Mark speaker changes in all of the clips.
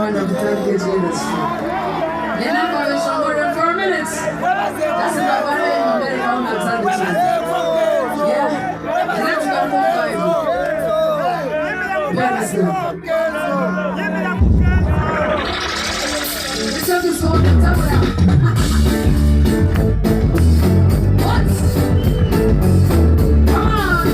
Speaker 1: mind of the 10 kg industry. They're not going to show more than 4 minutes. That's enough for them. They're going to tell the truth. Yeah. And let's go to the Bible. Yeah, let's go. This episode is over. What? Come on.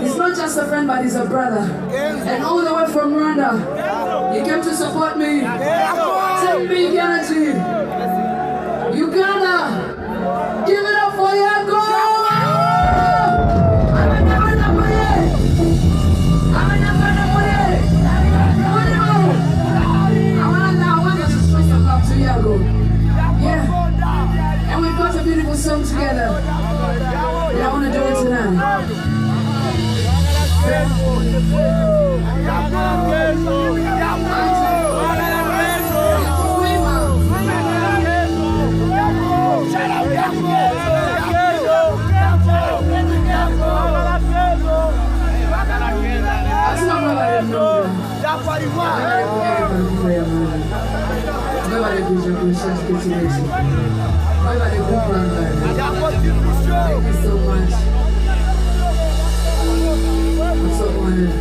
Speaker 1: He's not just a friend, but he's a brother. And all the way from Rwanda, he came to support me. Send big energy. Uganda, give it up for Yago! Yeah. And we've got a beautiful song together. And I want to do it tonight. Thank you so much. I'm so honored.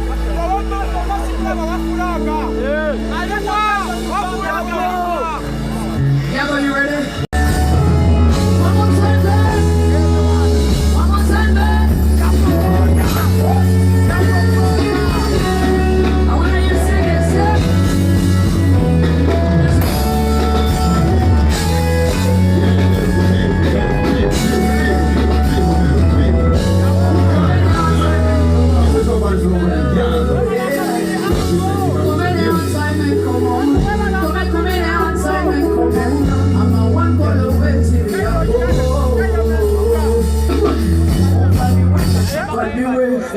Speaker 1: Yago, you ready? One more time, man. One more time, man. I want to hear you sing it, sir.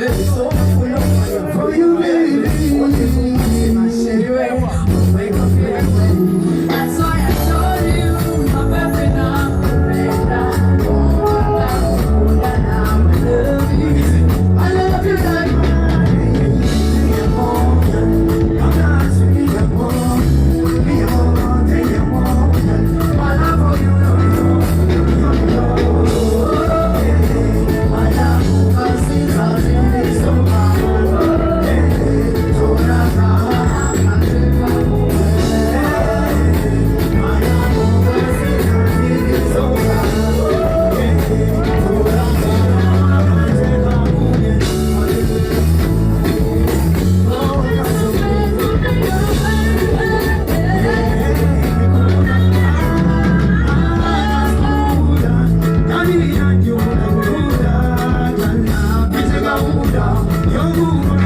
Speaker 1: So full of fire for you, baby. What you do is my shady way. Wake up, baby. That's why I told you, my baby, now surrender. Oh, I love you. I love you like
Speaker 2: You're